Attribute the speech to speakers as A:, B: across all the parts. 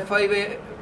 A: FI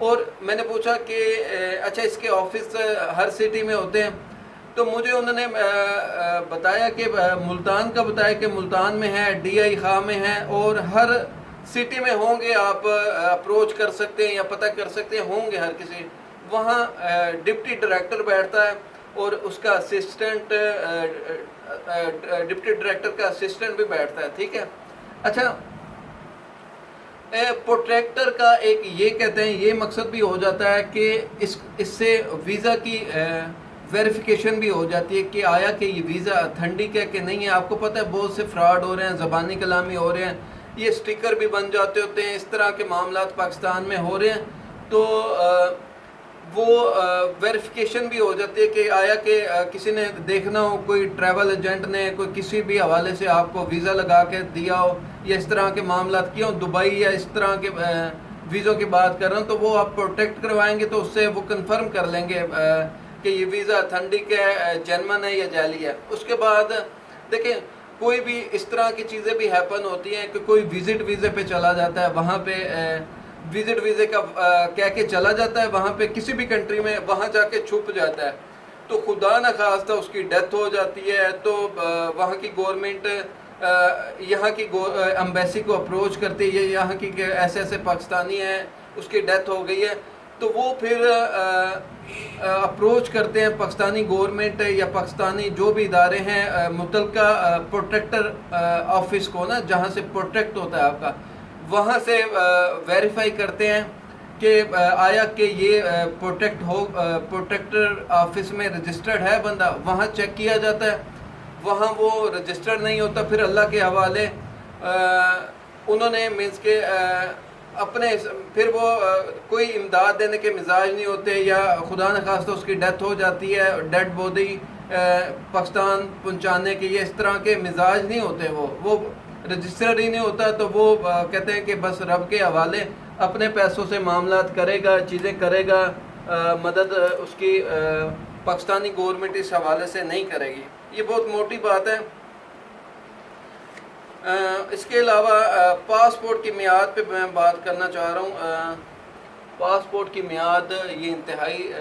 A: اور میں نے پوچھا کہ اچھا اس کے آفس ہر سٹی میں ہوتے ہیں؟ تو مجھے انہوں نے بتایا کہ ملتان کا بتایا کہ ملتان میں ہے، ڈی آئی خواہ میں ہے، اور ہر سٹی میں ہوں گے، آپ اپروچ کر سکتے ہیں یا پتہ کر سکتے ہیں، ہوں گے ہر کسی. وہاں ڈپٹی ڈائریکٹر بیٹھتا ہے اور اس کا اسسٹنٹ، ڈپٹی ڈائریکٹر کا اسسٹنٹ بھی بیٹھتا ہے. ٹھیک ہے. اچھا، پروٹیکٹر کا ایک یہ کہتے ہیں یہ مقصد بھی ہو جاتا ہے کہ اس سے ویزا کی ویریفیکیشن بھی ہو جاتی ہے کہ آیا کہ یہ ویزا اتھینٹک ہے کہ نہیں ہے. آپ کو پتہ ہے بہت سے فراڈ ہو رہے ہیں، زبانی کلامی ہو رہے ہیں، یہ سٹیکر بھی بن جاتے ہوتے ہیں، اس طرح کے معاملات پاکستان میں ہو رہے ہیں. تو وہ ویریفیکیشن بھی ہو جاتی ہے کہ آیا کہ کسی نے دیکھنا ہو، کوئی ٹریول ایجنٹ نے کوئی کسی بھی حوالے سے آپ کو ویزا لگا کے دیا ہو یا اس طرح کے معاملات کیے ہوں، دبئی یا اس طرح کے ویزوں کی بات کر رہا ہوں، تو وہ آپ پروٹیکٹ کروائیں گے تو اس سے وہ کنفرم کر لیں گے کہ یہ ویزا اتھینٹک ہے، جینون ہے یا جعلی ہے. اس کے بعد دیکھیں کوئی بھی اس طرح کی چیزیں بھی ہیپن ہوتی ہیں کہ کوئی وزٹ ویزے پہ چلا جاتا ہے، وہاں پہ وزٹ ویزے کا کہہ کے چلا جاتا ہے وہاں پہ کسی بھی کنٹری میں، وہاں جا کے چھپ جاتا ہے، تو خدا نخواستہ اس کی ڈیتھ ہو جاتی ہے. تو وہاں کی گورنمنٹ یہاں کی ایمبیسی کو اپروچ کرتی ہے، یہاں کی ایسے ایسے پاکستانی ہیں اس کی ڈیتھ ہو گئی ہے، تو وہ پھر اپروچ کرتے ہیں پاکستانی گورنمنٹ یا پاکستانی جو بھی ادارے ہیں متعلقہ پروٹیکٹر آفس کو نا، جہاں سے پروٹیکٹ ہوتا ہے آپ کا، وہاں سے ویریفائی کرتے ہیں کہ آیا کہ یہ پروٹیکٹر آفس میں رجسٹرڈ ہے بندہ. وہاں چیک کیا جاتا ہے، وہاں وہ رجسٹرڈ نہیں ہوتا، پھر اللہ کے حوالے انہوں نے مینس کے اپنے پھر وہ کوئی امداد دینے کے مزاج نہیں ہوتے، یا خدا نخواستہ اس کی ڈیتھ ہو جاتی ہے، ڈیڈ باڈی پاکستان پہنچانے کے یہ اس طرح کے مزاج نہیں ہوتے، وہ رجسٹرڈ ہی نہیں ہوتا. تو وہ کہتے ہیں کہ بس رب کے حوالے اپنے پیسوں سے معاملات کرے گا، چیزیں کرے گا، مدد اس کی پاکستانی گورنمنٹ اس حوالے سے نہیں کرے گی. یہ بہت موٹی بات ہے. اس کے علاوہ پاسپورٹ کی میعاد پہ میں بات کرنا چاہ رہا ہوں. پاسپورٹ کی میعاد یہ انتہائی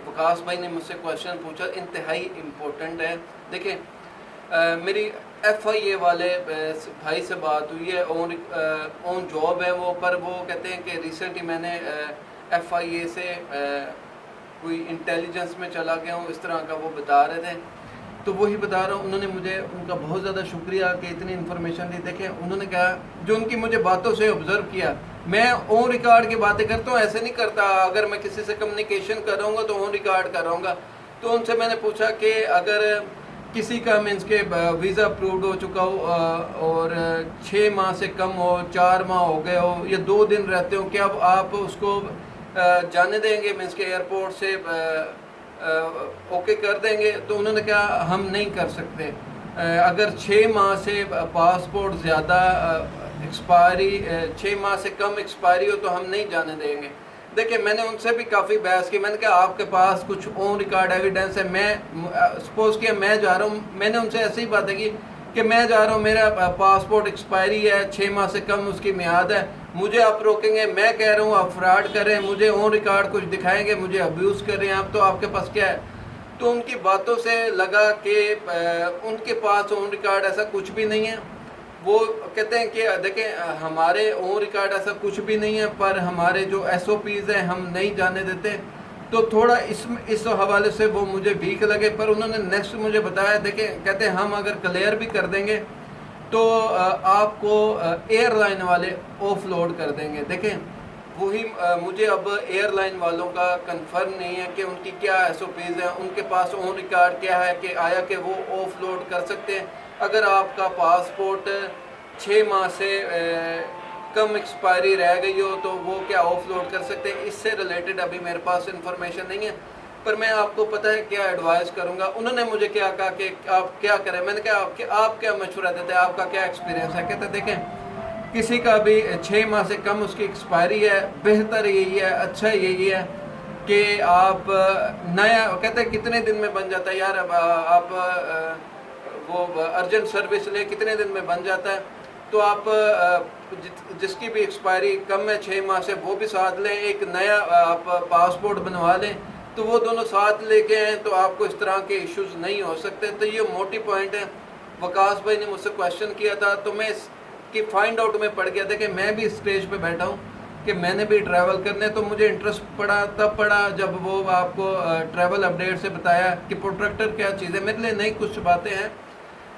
A: وقاص بھائی نے مجھ سے کویشچن پوچھا، انتہائی امپورٹنٹ ہے. دیکھیں میری ایف آئی اے والے بھائی سے بات ہوئی ہے، اون جاب ہے وہ، پر وہ کہتے ہیں کہ ریسنٹلی میں نے ایف آئی اے سے کوئی انٹیلیجنس میں چلا گیا ہوں، اس طرح کا وہ بتا رہے تھے. تو وہی بتا رہا ہوں، انہوں نے مجھے ان کا بہت زیادہ شکریہ کہ اتنی انفارمیشن دی. دیکھیں انہوں نے کہا جو ان کی مجھے باتوں سے آبزرو کیا، میں آن ریکارڈ کی باتیں کرتا ہوں، ایسے نہیں کرتا. اگر میں کسی سے کمیونیکیشن کر رہا ہوں گا تو آن ریکارڈ کر رہا ہوں گا. تو ان سے میں نے پوچھا کہ اگر کسی کا مینس کے ویزا اپرووڈ ہو چکا ہو اور 6 ماہ سے کم ہو، 4 ماہ ہو گئے ہو یا 2 دن رہتے ہو، کیا آپ اس کو جانے دیں گے مینس کے ایئرپورٹ سے اوکے کر دیں گے؟ تو انہوں نے کہا ہم نہیں کر سکتے. اگر 6 ماہ سے پاسپورٹ زیادہ ایکسپائری 6 ماہ سے کم ایکسپائری ہو تو ہم نہیں جانے دیں گے. دیکھیں میں نے ان سے بھی کافی بحث کی. میں نے کہا آپ کے پاس کچھ آن ریکارڈ ایویڈنس ہے؟ میں سپوز کیا میں جا رہا ہوں، میں نے ان سے ایسی ہی باتیں کی کہ میں جا رہا ہوں، میرا پاسپورٹ ایکسپائری ہے، 6 ماہ سے کم اس کی میعاد ہے، مجھے آپ روکیں گے؟ میں کہہ رہا ہوں آپ فراڈ کر رہے ہیں، مجھے آن ریکارڈ کچھ دکھائیں گے، مجھے ابیوز کر رہے ہیں آپ، تو آپ کے پاس کیا ہے؟ تو ان کی باتوں سے لگا کہ ان کے پاس آن ریکارڈ ایسا کچھ بھی نہیں ہے. وہ کہتے ہیں کہ دیکھیں ہمارے آن ریکارڈ ایسا کچھ بھی نہیں ہے، پر ہمارے جو ایس او پیز ہیں ہم نہیں جانے دیتے. تو تھوڑا اس حوالے سے وہ مجھے ویک لگے. پر انہوں نے نیکسٹ مجھے بتایا، دیکھیں کہتے ہیں ہم اگر کلیئر بھی کر دیں گے تو آپ کو ایئر لائن والے آف لوڈ کر دیں گے. دیکھیں وہی مجھے اب ایئر لائن والوں کا کنفرم نہیں ہے کہ ان کی کیا ایس او پیز ہیں، ان کے پاس آن ریکارڈ کیا ہے کہ آیا کہ وہ آف لوڈ کر سکتے ہیں. اگر آپ کا پاسپورٹ 6 ماہ سے کم ایکسپائری رہ گئی ہو تو وہ کیا آف لوڈ کر سکتے ہیں؟ اس سے ریلیٹڈ ابھی میرے پاس انفارمیشن نہیں ہے، پر میں آپ کو پتہ ہے کیا ایڈوائز کروں گا. انہوں نے مجھے کیا کہا کہ آپ کیا کریں؟ میں نے کہا کہ آپ کیا مشورہ دیتے ہیں، آپ کا کیا ایکسپیرینس ہے؟ کہتے دیکھیں کسی کا بھی 6 ماہ سے کم اس کی ایکسپائری ہے، بہتر یہی ہے، اچھا یہی ہے کہ آپ نیا، کہتے ہیں کتنے دن میں بن جاتا ہے یار، اب آپ وہ ارجنٹ سروس لے کتنے دن میں بن جاتا ہے. تو آپ جس کی بھی ایکسپائری کم ہے 6 ماہ سے وہ بھی ساتھ لیں، ایک نیا آپ پاسپورٹ بنوا لیں، تو وہ دونوں ساتھ لے کے آئیں تو آپ کو اس طرح کے ایشوز نہیں ہو سکتے۔ تو یہ موٹی پوائنٹ ہے۔ وقاص بھائی نے مجھ سے کویشچن کیا تھا تو میں اس کی فائنڈ آؤٹ میں پڑ گیا تھا کہ میں بھی اسٹیج پہ بیٹھا ہوں کہ میں نے بھی ٹریول کرنے، تو مجھے انٹرسٹ پڑا جب وہ آپ کو ٹریول اپڈیٹ سے بتایا کہ پروٹریکٹر کیا چیز ہے۔ میرے لیے نئی کچھ باتیں ہیں،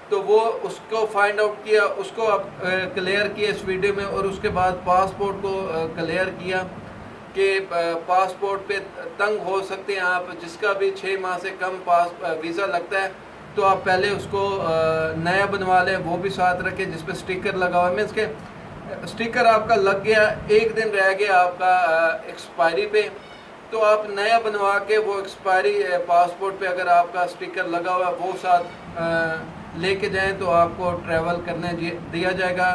A: تو وہ اس کو فائنڈ آؤٹ کیا، اس کو اب کلیئر کیا اس ویڈیو میں، اور اس کے بعد پاسپورٹ کو کلیئر کیا کہ پاسپورٹ پہ تنگ ہو سکتے ہیں آپ، جس کا بھی 6 ماہ سے کم ویزا لگتا ہے تو آپ پہلے اس کو نیا بنوا لیں، وہ بھی ساتھ رکھیں جس پہ سٹیکر لگا ہوا ہے۔ مینس کہ سٹیکر آپ کا لگ گیا، 1 دن رہ گیا آپ کا ایکسپائری پہ، تو آپ نیا بنوا کے وہ ایکسپائری پاسپورٹ پہ اگر آپ کا سٹیکر لگا ہوا ہے وہ ساتھ لے کے جائیں تو آپ کو ٹریول کرنے دیا جائے گا۔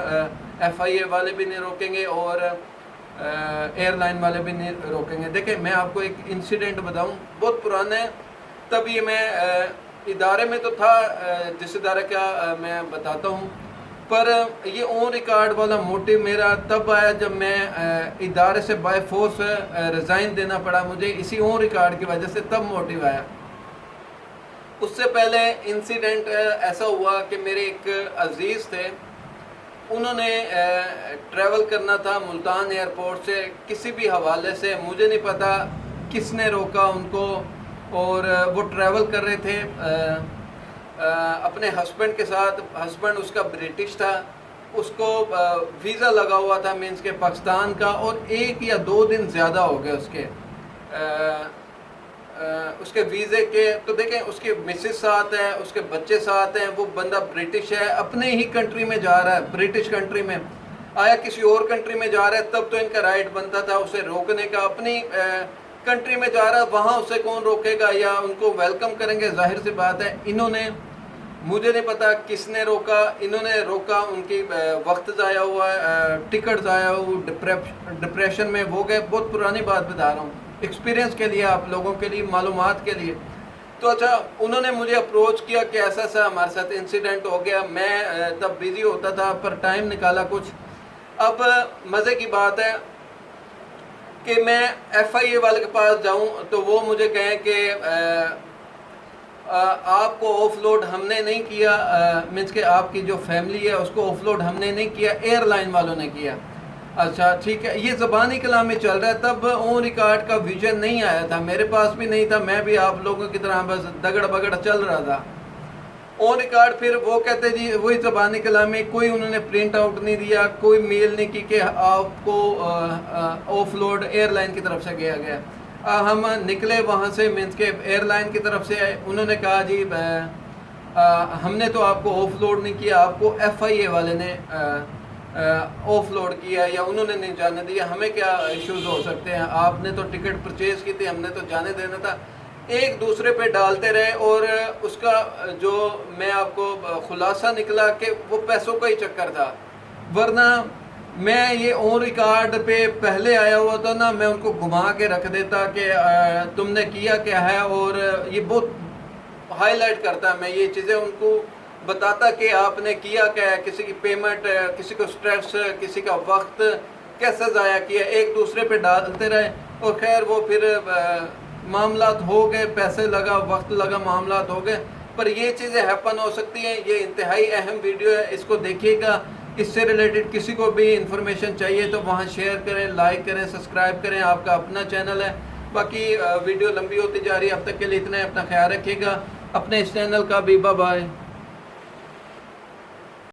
A: FIA والے بھی نہیں روکیں گے اور ایئر لائن والے بھی نہیں روکیں گے۔ دیکھیں میں آپ کو ایک انسیڈنٹ بتاؤں، بہت پرانا ہے، تب یہ میں ادارے میں تو تھا، جس ادارے کا میں بتاتا ہوں، پر یہ اون ریکارڈ والا موٹیو میرا تب آیا جب میں ادارے سے بائی فورس ریزائن دینا پڑا مجھے، اسی اون ریکارڈ کی وجہ سے تب موٹیو آیا۔ اس سے پہلے انسیڈنٹ ایسا ہوا کہ میرے ایک عزیز تھے، انہوں نے ٹریول کرنا تھا ملتان ایئرپورٹ سے کسی بھی حوالے سے، مجھے نہیں پتا کس نے روکا ان کو، اور وہ ٹریول کر رہے تھے اپنے ہسبینڈ کے ساتھ۔ ہسبینڈ اس کا برٹش تھا، اس کو ویزا لگا ہوا تھا مینس کے پاکستان کا، اور 1 یا 2 دن زیادہ ہو گئے اس کے ویزے کے۔ تو دیکھیں اس کی مسز ساتھ ہے، اس کے بچے ساتھ ہیں، وہ بندہ برٹش ہے، اپنے ہی کنٹری میں جا رہا ہے، برٹش کنٹری میں آیا، کسی اور کنٹری میں جا رہا ہے تب تو ان کا رائٹ بنتا تھا اسے روکنے کا، اپنی کنٹری میں جا رہا ہے وہاں اسے کون روکے گا، یا ان کو ویلکم کریں گے، ظاہر سی بات ہے۔ انہوں نے، مجھے نہیں پتا کس نے روکا، انہوں نے روکا، ان کی وقت ضائع ہوا ہے، ٹکٹ ضائع ہوا، ڈپریشن میں وہ گئے۔ بہت پرانی بات بتا رہا ہوں، ایکسپیرینس کے لیے، آپ لوگوں کے لیے، معلومات کے لیے۔ تو اچھا انہوں نے مجھے اپروچ کیا کہ ایسا ایسا ہمارے ساتھ انسیڈنٹ ہو گیا، میں تب بیزی ہوتا تھا پر ٹائم نکالا کچھ۔ اب مزے کی بات ہے کہ میں FIA والے کے پاس جاؤں تو وہ مجھے کہیں کہ آپ کو آف لوڈ ہم نے نہیں کیا، مینس کہ آپ کی جو فیملی ہے اس کو آف لوڈ ہم نے نہیں کیا، ایئر لائن والوں نے کیا۔ اچھا ٹھیک ہے، یہ زبانی کلام میں چل رہا ہے، تب اون ریکارڈ کا ویژن نہیں آیا تھا، میرے پاس بھی نہیں تھا، میں بھی آپ لوگوں کی طرح بس دگڑ بگڑ چل رہا تھا۔ اون ریکارڈ پھر وہ کہتے جی وہی زبانی کلام میں، کوئی انہوں نے پرنٹ آؤٹ نہیں دیا، کوئی میل نہیں کی کہ آپ کو آف لوڈ ایئر لائن کی طرف سے کیا گیا۔ ہم نکلے وہاں سے، مینس کے ایئر لائن کی طرف سے آئے، انہوں نے کہا جی ہم نے تو آپ کو آف لوڈ نہیں کیا، آپ کو FIA والے نے آف لوڈ کیا، یا انہوں نے نہیں جانے دیا، ہمیں کیا ایشوز ہو سکتے ہیں، آپ نے تو ٹکٹ پرچیز کی تھی، ہم نے تو جانے دینا تھا۔ ایک دوسرے پہ ڈالتے رہے، اور اس کا جو میں آپ کو خلاصہ نکلا کہ وہ پیسوں کا ہی چکر تھا، ورنہ میں یہ اون ریکارڈ پہ پہلے آیا ہوا تھا نا، میں ان کو گھما کے رکھ دیتا کہ تم نے کیا کیا ہے، اور یہ بہت ہائی لائٹ کرتا، میں یہ چیزیں ان کو بتاتا کہ آپ نے کیا کیا ہے، کسی کی پیمنٹ، کسی کو سٹریس، کسی کا وقت کیسے ضائع کیا، ایک دوسرے پہ ڈالتے رہے، اور خیر وہ پھر معاملات ہو گئے، پیسے لگا، وقت لگا، معاملات ہو گئے۔ پر یہ چیزیں ہیپن ہو سکتی ہیں، یہ انتہائی اہم ویڈیو ہے، اس کو دیکھیے گا، اس سے ریلیٹڈ کسی کو بھی انفارمیشن چاہیے تو وہاں شیئر کریں، لائک کریں، سبسکرائب کریں، آپ کا اپنا چینل ہے۔ باقی ویڈیو لمبی ہوتی جا رہی ہے، اب تک کے لیے اتنا ہے، اپنا خیال رکھیے گا، اپنے اس چینل کا بھی، بائے بائے۔